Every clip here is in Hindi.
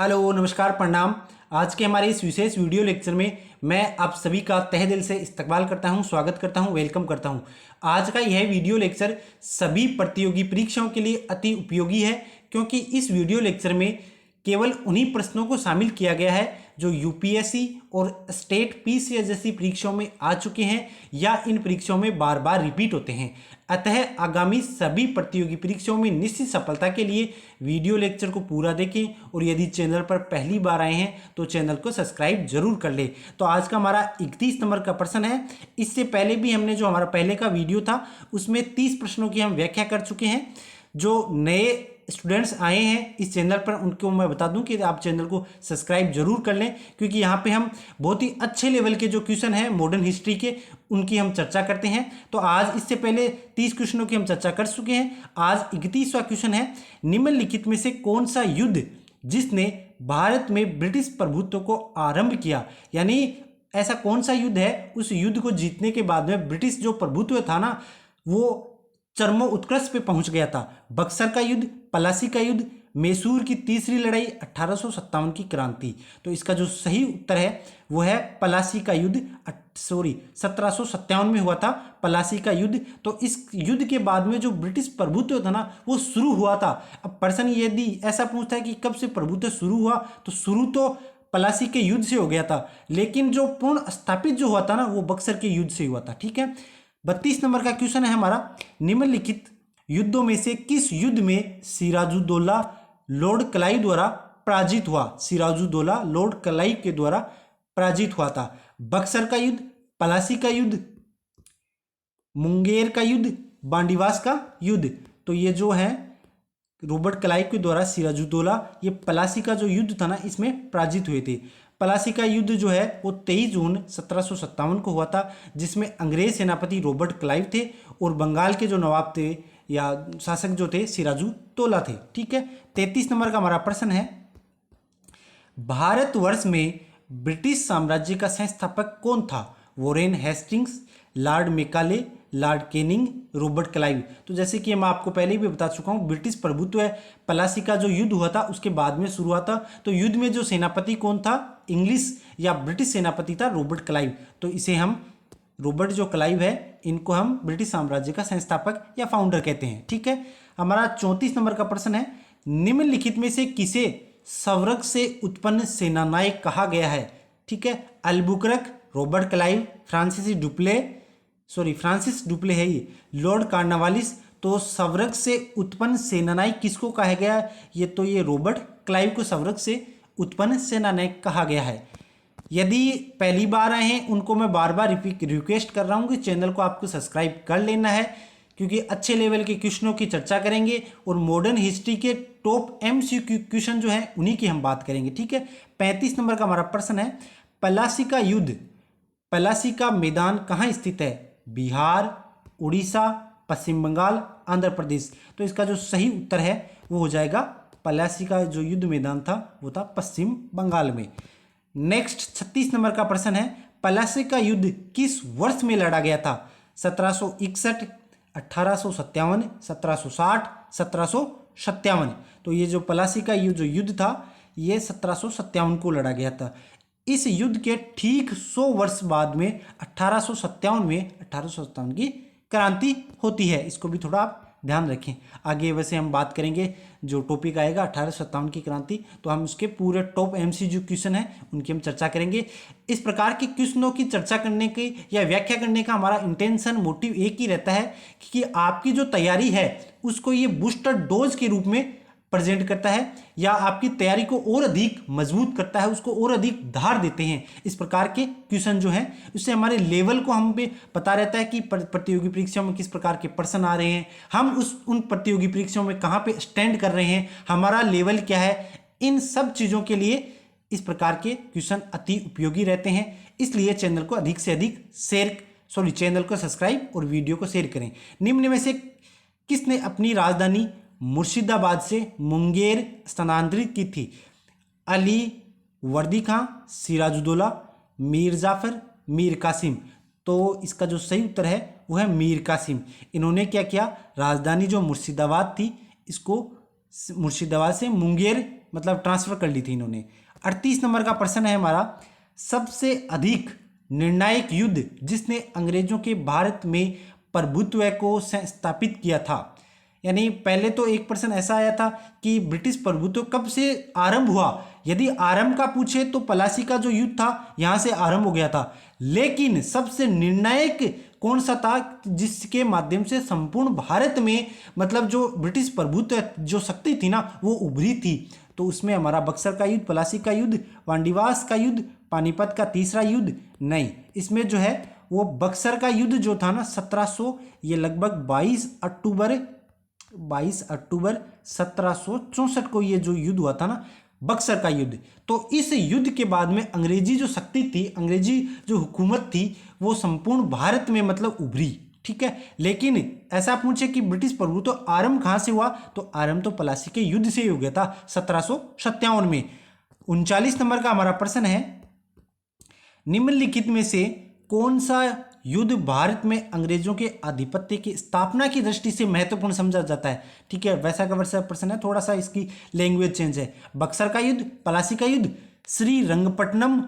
हेलो, नमस्कार, प्रणाम। आज के हमारे इस विशेष वीडियो लेक्चर में मैं आप सभी का तहे दिल से इस्तकबाल करता हूं, स्वागत करता हूं, वेलकम करता हूं। आज का यह वीडियो लेक्चर सभी प्रतियोगी परीक्षाओं के लिए अति उपयोगी है, क्योंकि इस वीडियो लेक्चर में केवल उन्हीं प्रश्नों को शामिल किया गया है जो यूपीएससी और स्टेट पीसीएस जैसी परीक्षाओं में आ चुके हैं या इन परीक्षाओं में बार बार रिपीट होते हैं। अतः आगामी सभी प्रतियोगी परीक्षाओं में निश्चित सफलता के लिए वीडियो लेक्चर को पूरा देखें और यदि चैनल पर पहली बार आए हैं तो चैनल को सब्सक्राइब जरूर कर ले। तो आज का हमारा 31 नंबर का प्रश्न है। इससे पहले भी हमने जो हमारा पहले का वीडियो था उसमें 30 प्रश्नों की हम व्याख्या कर चुके हैं। जो नए स्टूडेंट्स आए हैं इस चैनल पर उनको मैं बता दूं कि आप चैनल को सब्सक्राइब जरूर कर लें, क्योंकि यहाँ पे हम बहुत ही अच्छे लेवल के जो क्वेश्चन हैं मॉडर्न हिस्ट्री के उनकी हम चर्चा करते हैं। तो आज इससे पहले 30 क्वेश्चनों की हम चर्चा कर चुके हैं। आज 31वां क्वेश्चन है, निम्नलिखित में से कौन सा युद्ध जिसने भारत में ब्रिटिश प्रभुत्व को आरंभ किया, यानी ऐसा कौन सा युद्ध है उस युद्ध को जीतने के बाद में ब्रिटिश जो प्रभुत्व था ना वो चरमो उत्कर्ष पे पहुंच गया था। बक्सर का युद्ध, प्लासी का युद्ध, मैसूर की तीसरी लड़ाई, 1857 की क्रांति। तो इसका जो सही उत्तर है वो है प्लासी का युद्ध। 1757 में हुआ था प्लासी का युद्ध। तो इस युद्ध के बाद में जो ब्रिटिश प्रभुत्व था ना वो शुरू हुआ था। अब पर्सन यदि ऐसा पूछता है कि कब से प्रभुत्व शुरू हुआ, तो शुरू तो प्लासी के युद्ध से हो गया था, लेकिन जो पूर्ण स्थापित जो हुआ था ना वो बक्सर के युद्ध से हुआ था। ठीक है। 32 नंबर का क्वेश्चन है हमारा, निम्नलिखित युद्धों में से किस युद्ध में सिराजुद्दौला लॉर्ड क्लाइव द्वारा पराजित हुआ? सिराजुद्दौला लॉर्ड क्लाइव के द्वारा पराजित हुआ था। बक्सर का युद्ध, प्लासी का युद्ध, मुंगेर का युद्ध, बांडीवास का युद्ध। तो ये जो है रॉबर्ट क्लाइव के द्वारा सिराजुद्दौला ये प्लासी का जो युद्ध था ना इसमें पराजित हुए थे। प्लासी का युद्ध जो है वो 23 जून 1757 को हुआ था, जिसमें अंग्रेज सेनापति रॉबर्ट क्लाइव थे और बंगाल के जो नवाब थे या शासक जो थे सिराजुद्दौला थे। ठीक है। 33 नंबर का हमारा प्रश्न है, भारतवर्ष में ब्रिटिश साम्राज्य का संस्थापक कौन था? Warren Hastings, Lord Macaulay, Lord Canning, Robert Clive. तो जैसे कि मैं आपको पहले भी बता चुका हूं, ब्रिटिश प्रभुत्व है प्लासी का जो युद्ध हुआ था उसके बाद में शुरू हुआ था। तो युद्ध में जो सेनापति कौन था? इंग्लिश या ब्रिटिश सेनापति था रॉबर्ट क्लाइव। तो इसे हम रॉबर्ट जो क्लाइव है इनको हम ब्रिटिश साम्राज्य का संस्थापक या फाउंडर कहते हैं। ठीक है। हमारा 34 नंबर का प्रश्न है, निम्नलिखित में से किसे स्वर्ग से उत्पन्न सेनानायक कहा गया है? ठीक है। Albuquerque, Robert Clive, Francis Dupleix है ये, लॉर्ड कॉर्नवालिस। तो स्वर्ग से उत्पन्न सेनानायक किसको कहा गया है? ये रॉबर्ट क्लाइव को स्वर्ग से उत्पन्न सेनानायक कहा गया है। यदि पहली बार आए हैं उनको मैं बार बार रिक्वेस्ट कर रहा हूँ कि चैनल को आपको सब्सक्राइब कर लेना है, क्योंकि अच्छे लेवल के क्वेश्चनों की चर्चा करेंगे और मॉडर्न हिस्ट्री के टॉप एमसीक्यू क्वेश्चन जो है उन्हीं की हम बात करेंगे। ठीक है। 35 नंबर का हमारा प्रश्न है, प्लासी का युद्ध, प्लासी का मैदान कहाँ स्थित है? बिहार, उड़ीसा, पश्चिम बंगाल, आंध्र प्रदेश। तो इसका जो सही उत्तर है वो हो जाएगा प्लासी का जो युद्ध मैदान था वो था पश्चिम बंगाल में। नेक्स्ट 36 नंबर का प्रश्न है, प्लासी का युद्ध किस वर्ष में लड़ा गया था? 1761, 1857, 1760, 1757। तो ये जो प्लासी का जो युद्ध था ये 1757 को लड़ा गया था। इस युद्ध के ठीक 100 वर्ष बाद में 1857 की क्रांति होती है। इसको भी थोड़ा आप ध्यान रखें। आगे वैसे हम बात करेंगे, जो टॉपिक आएगा 1857 की क्रांति, तो हम उसके पूरे टॉप एमसीक्यू क्वेश्चन हैं उनकी हम चर्चा करेंगे। इस प्रकार के क्वेश्चनों की चर्चा करने की या व्याख्या करने का हमारा इंटेंशन, मोटिव एक ही रहता है कि आपकी जो तैयारी है उसको ये बूस्टर डोज के रूप में प्रेजेंट करता है या आपकी तैयारी को और अधिक मजबूत करता है, उसको और अधिक धार देते हैं। इस प्रकार के क्वेश्चन जो हैं उससे हमारे लेवल को हम पे पता रहता है कि प्रतियोगी परीक्षाओं में किस प्रकार के प्रश्न आ रहे हैं, हम उन प्रतियोगी परीक्षाओं में कहाँ पे स्टैंड कर रहे हैं, हमारा लेवल क्या है। इन सब चीज़ों के लिए इस प्रकार के क्वेश्चन अति उपयोगी रहते हैं। इसलिए चैनल को अधिक से अधिक चैनल को सब्सक्राइब और वीडियो को शेयर करें। निम्न में से किसने अपनी राजधानी मुर्शिदाबाद से मुंगेर स्थानांतरित की थी? अली वर्दी खां, सिराजुद्दौला, मीर जाफर, मीर कासिम। तो इसका जो सही उत्तर है वो है मीर कासिम। इन्होंने क्या किया, राजधानी जो मुर्शिदाबाद थी इसको मुर्शिदाबाद से मुंगेर मतलब ट्रांसफर कर ली थी इन्होंने। 38 नंबर का प्रश्न है हमारा, सबसे अधिक निर्णायक युद्ध जिसने अंग्रेजों के भारत में प्रभुत्व को स्थापित किया था। यानी पहले तो एक प्रश्न ऐसा आया था कि ब्रिटिश प्रभुत्व कब से आरंभ हुआ। यदि आरंभ का पूछे तो प्लासी का जो युद्ध था यहां से आरंभ हो गया था, लेकिन सबसे निर्णायक कौन सा था जिसके माध्यम से संपूर्ण भारत में मतलब जो ब्रिटिश प्रभुत्व जो शक्ति थी ना वो उभरी थी। तो उसमें हमारा बक्सर का युद्ध, प्लासी का युद्ध, वांडीवास का युद्ध, पानीपत का तीसरा युद्ध नहीं, इसमें जो है वो बक्सर का युद्ध जो था ना 1700, ये लगभग 22 अक्टूबर 1764 को ये जो युद्ध हुआ था ना बक्सर का युद्ध। तो इस युद्ध के बाद में अंग्रेजी जो शक्ति थी, अंग्रेजी जो हुकूमत थी वो संपूर्ण भारत में मतलब उभरी, ठीक है। लेकिन ऐसा पूछे कि ब्रिटिश प्रभुत्व आरंभ कहां से हुआ, तो आरंभ तो प्लासी के युद्ध से ही हो गया था 1757 में। 39 नंबर का हमारा प्रश्न है, निम्नलिखित में से कौन सा युद्ध भारत में अंग्रेजों के आधिपत्य की स्थापना की दृष्टि से महत्वपूर्ण समझा जाता है। ठीक है, वैसा का वैसा प्रश्न है, थोड़ा सा इसकी लैंग्वेज चेंज है। बक्सर का युद्ध, प्लासी का युद्ध, श्रीरंगपट्टनम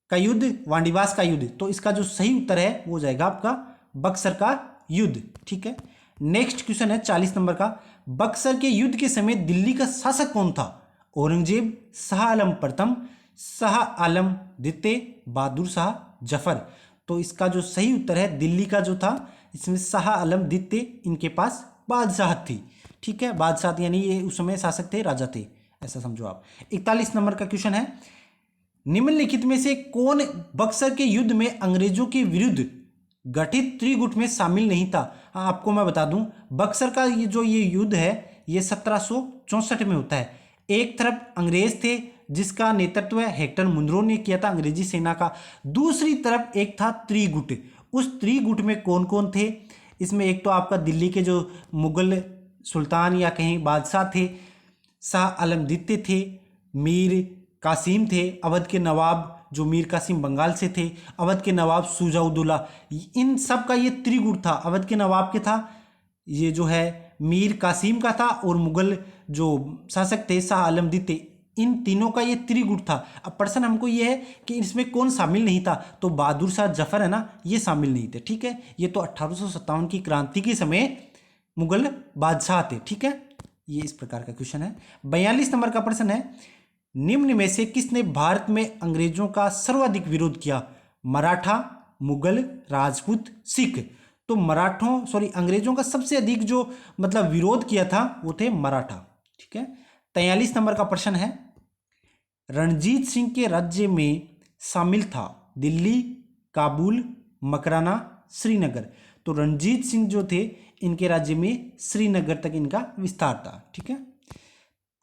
का युद्ध, वांडीवास का युद्ध। तो इसका जो सही उत्तर है वो हो जाएगा आपका बक्सर का युद्ध। ठीक है, नेक्स्ट क्वेश्चन है 40 नंबर का, बक्सर के युद्ध के समय दिल्ली का शासक कौन था? औरंगजेब, शाह आलम प्रथम, शाह आलम द्वितीय, बहादुर शाह जफर। तो इसका जो सही उत्तर है दिल्ली का जो था इसमें शाह आलम द्वितीय, इनके पास बादशाह थी। ठीक है, बादशाह यानी ये उस समय शासक थे, राजा थे, ऐसा समझो आप। 41 नंबर का क्वेश्चन है, निम्नलिखित में से कौन बक्सर के युद्ध में अंग्रेजों के विरुद्ध गठित त्रिगुट में शामिल नहीं था? हाँ, आपको मैं बता दूं बक्सर का ये युद्ध है ये 1764 में होता है। एक तरफ अंग्रेज थे जिसका नेतृत्व हेक्टर मुनरो ने किया था अंग्रेजी सेना का, दूसरी तरफ एक था त्रिगुट। उस त्रिगुट में कौन कौन थे? इसमें एक तो आपका दिल्ली के जो मुगल सुल्तान या कहीं बादशाह थे, शाह आलम द्वितीय थे, मीर कासिम थे, अवध के नवाब जो मीर कासिम बंगाल से थे, अवध के नवाब शुजाउद्दौला, इन सब का ये त्रिगुट था। अवध के नवाब के था ये जो है मीर कासिम का था, और मुगल जो शासक थे शाह आलम द्वितीय, इन तीनों का ये त्रिगुट था। अब प्रश्न हमको ये है कि इसमें कौन शामिल नहीं था, तो बहादुर शाह जफर है ना, ये शामिल नहीं थे। ठीक है, ये तो 1857 की क्रांति के समय मुगल बादशाह थे। ठीक है, ये इस प्रकार का क्वेश्चन है। 42 नंबर का प्रश्न है, निम्न में से किसने भारत में अंग्रेजों का सर्वाधिक विरोध किया? मराठा, मुगल, राजपूत, सिख। तो अंग्रेजों का सबसे अधिक जो मतलब विरोध किया था वो थे मराठा। ठीक है, 43 नंबर का प्रश्न है, रणजीत सिंह के राज्य में शामिल था दिल्ली, काबुल, मकराना, श्रीनगर। तो रणजीत सिंह जो थे इनके राज्य में श्रीनगर तक इनका विस्तार था। ठीक है,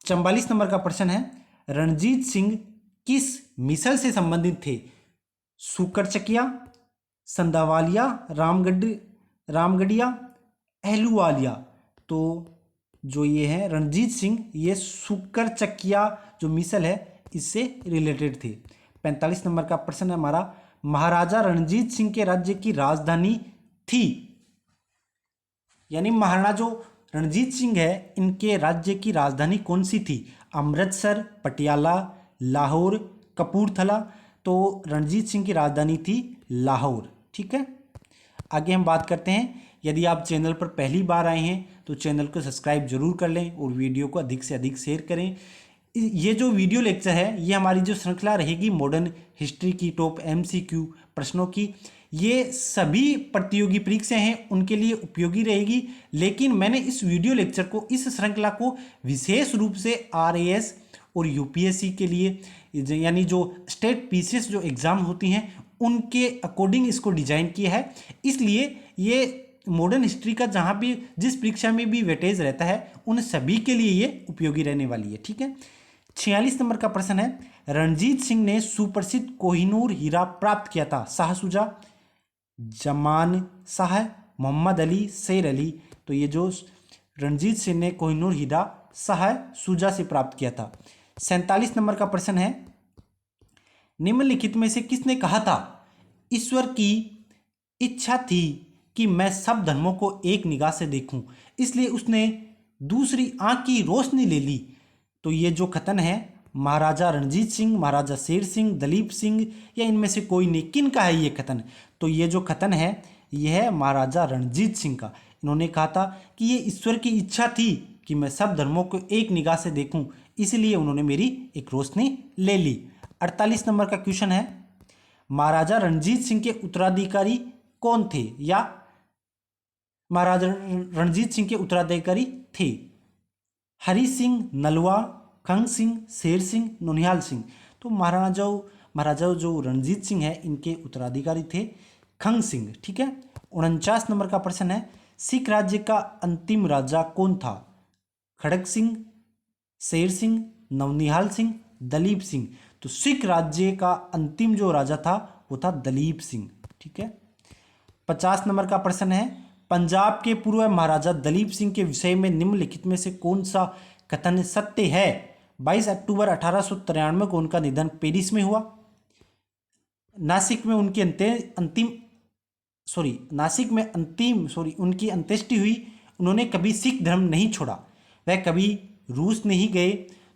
44 नंबर का प्रश्न है, रणजीत सिंह किस मिसल से संबंधित थे? सुकरचकिया, संदावालिया, रामगढ़िया, अहलूवालिया। तो जो ये है रणजीत सिंह ये सुकरचकिया जो मिसल है इससे रिलेटेड थे। 45 नंबर का प्रश्न है हमारा, महाराजा रणजीत सिंह के राज्य की राजधानी थी, यानी महाराणा जो रणजीत सिंह है इनके राज्य की राजधानी कौन सी थी? अमृतसर, पटियाला, लाहौर, कपूरथला। तो रणजीत सिंह की राजधानी थी लाहौर। ठीक है, आगे हम बात करते हैं। यदि आप चैनल पर पहली बार आए हैं तो चैनल को सब्सक्राइब जरूर कर लें और वीडियो को अधिक से अधिक शेयर करें। ये जो वीडियो लेक्चर है ये हमारी जो श्रृंखला रहेगी मॉडर्न हिस्ट्री की टॉप MCQ प्रश्नों की, ये सभी प्रतियोगी परीक्षाएं हैं उनके लिए उपयोगी रहेगी। लेकिन मैंने इस वीडियो लेक्चर को, इस श्रृंखला को विशेष रूप से RAS और UPSC के लिए, यानी जो स्टेट PCS जो एग्ज़ाम होती हैं उनके अकॉर्डिंग इसको डिजाइन किया है। इसलिए ये मॉडर्न हिस्ट्री का जहाँ भी जिस परीक्षा में भी वेटेज रहता है उन सभी के लिए ये उपयोगी रहने वाली है। ठीक है, 46 नंबर का प्रश्न है, रणजीत सिंह ने सुप्रसिद्ध कोहिनूर हीरा प्राप्त किया था? शाह शुजा, जमान शाह, मोहम्मद अली, शेर अली। तो ये जो रणजीत सिंह ने कोहिनूर हीरा शाह शुजा से प्राप्त किया था। 47 नंबर का प्रश्न है, निम्नलिखित में से किसने कहा था ईश्वर की इच्छा थी कि मैं सब धर्मों को एक निगाह से देखूं, इसलिए उसने दूसरी आंख की रोशनी ले ली? तो ये जो कथन है महाराजा रणजीत सिंह, महाराजा शेर सिंह, दलीप सिंह या इनमें से कोई नहीं, किन का है ये कथन? तो ये जो कथन है यह है महाराजा रणजीत सिंह का। इन्होंने कहा था कि ये ईश्वर की इच्छा थी कि मैं सब धर्मों को एक निगाह से देखूं, इसलिए उन्होंने मेरी एक रोशनी ले ली। 48 नंबर का क्वेश्चन है महाराजा रणजीत सिंह के उत्तराधिकारी कौन थे, या महाराजा रणजीत सिंह के उत्तराधिकारी थे हरि सिंह नलवा, खंग सिंह, शेर सिंह, नौनिहाल सिंह। तो महाराजा जो रणजीत सिंह है इनके उत्तराधिकारी थे खंग सिंह। ठीक है। 49 नंबर का प्रश्न है सिख राज्य का अंतिम राजा कौन था? खड़ग सिंह, शेर सिंह, नवनिहाल सिंह, दलीप सिंह। तो सिख राज्य का अंतिम जो राजा था वो था दलीप सिंह। ठीक है। 50 नंबर का प्रश्न है पंजाब के पूर्व महाराजा दलीप सिंह के विषय में निम्नलिखित में से कौन सा कथन सत्य है? 22 अक्टूबर 1893 को उनका निधन पेरिस में हुआ। नासिक में उनकी उनकी अंत्येष्टि हुई। उन्होंने कभी सिख धर्म नहीं छोड़ा, वह कभी रूस नहीं गए।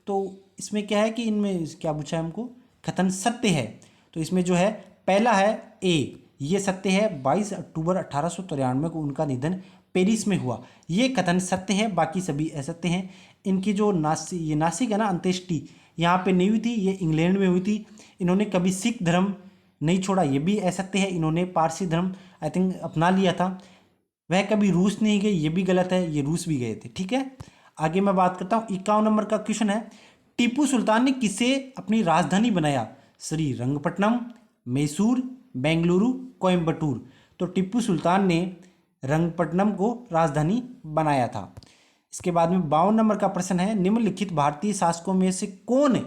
तो इसमें क्या है कि इनमें क्या पूछा है हमको, कथन सत्य है। तो इसमें जो है पहला है ए, ये सत्य है। 22 अक्टूबर 1893 को उनका निधन पेरिस में हुआ, ये कथन सत्य है, बाकी सभी असत्य हैं। इनकी जो नासिक है ना अंत्येष्टि, यहाँ पे नहीं हुई थी, ये इंग्लैंड में हुई थी। इन्होंने कभी सिख धर्म नहीं छोड़ा, ये भी असत्य है। इन्होंने पारसी धर्म आई थिंक अपना लिया था। वह कभी रूस नहीं गए, ये भी गलत है, ये रूस भी गए थे। ठीक है। आगे मैं बात करता हूँ 51 नंबर का क्वेश्चन है टीपू सुल्तान ने किसे अपनी राजधानी बनाया? श्रीरंगपट्टनम, मैसूर, बेंगलुरु, कोयम्बटूर। तो टीपू सुल्तान ने रंगपट्टनम को राजधानी बनाया था। इसके बाद में 52 नंबर का प्रश्न है निम्नलिखित भारतीय शासकों में से कौन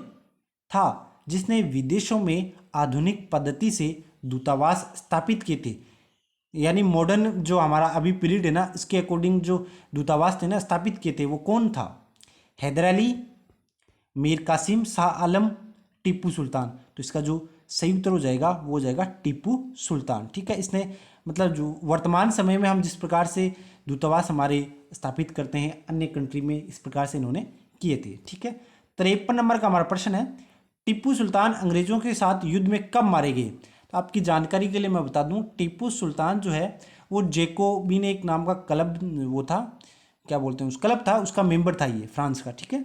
था जिसने विदेशों में आधुनिक पद्धति से दूतावास स्थापित किए थे? यानी मॉडर्न जो हमारा अभी पीरियड है ना, इसके अकॉर्डिंग जो दूतावास थे ना स्थापित किए थे वो कौन था? हैदर अली, मीर कासिम, शाह आलम, टीपू सुल्तान। तो इसका जो सही उत्तर हो जाएगा वो हो जाएगा टीपू सुल्तान। ठीक है। इसने मतलब जो वर्तमान समय में हम जिस प्रकार से दूतावास हमारे स्थापित करते हैं अन्य कंट्री में, इस प्रकार से इन्होंने किए थे। ठीक है। 53 नंबर का हमारा प्रश्न है टीपू सुल्तान अंग्रेजों के साथ युद्ध में कब मारे गए? तो आपकी जानकारी के लिए मैं बता दूं, टीपू सुल्तान जो है वो जैकोबिन एक नाम का क्लब, वो था, क्या बोलते हैं उस क्लब था, उसका मेंबर था ये, फ्रांस का। ठीक है।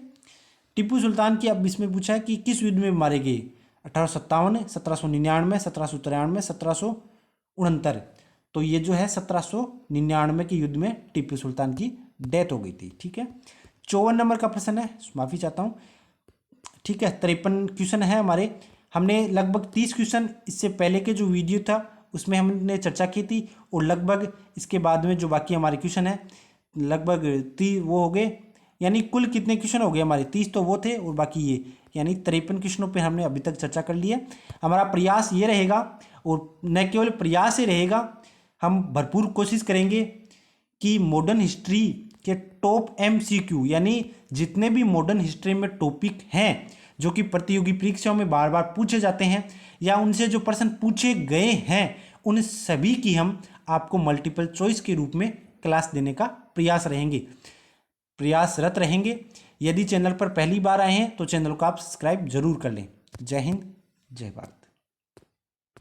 टीपू सुल्तान की अब इसमें पूछा है कि किस युद्ध में मारे गए? 1857, 1799, 1793, 1769। तो ये जो है 1799 के युद्ध में टीपू सुल्तान की डेथ हो गई थी। ठीक है। 54 नंबर का प्रश्न है, माफ़ी चाहता हूँ। ठीक है। 53 क्वेश्चन है हमारे। हमने लगभग 30 क्वेश्चन इससे पहले के जो वीडियो था उसमें हमने चर्चा की थी, और लगभग इसके बाद में जो बाकी हमारे क्वेश्चन है लगभग 30 वो हो गए। यानी कुल कितने क्वेश्चन हो गए हमारे? 30 तो वो थे और बाकी ये, यानी 53 क्वेश्चनों पे हमने अभी तक चर्चा कर ली है। हमारा प्रयास ये रहेगा, और न केवल प्रयास ही रहेगा, हम भरपूर कोशिश करेंगे कि मॉडर्न हिस्ट्री के टॉप MCQ, यानी जितने भी मॉडर्न हिस्ट्री में टॉपिक हैं जो कि प्रतियोगी परीक्षाओं में बार बार पूछे जाते हैं या उनसे जो प्रश्न पूछे गए हैं, उन सभी की हम आपको मल्टीपल चॉइस के रूप में क्लास देने का प्रयासरत रहेंगे। यदि चैनल पर पहली बार आए हैं तो चैनल को आप सब्सक्राइब जरूर कर लें। जय हिंद, जय भारत।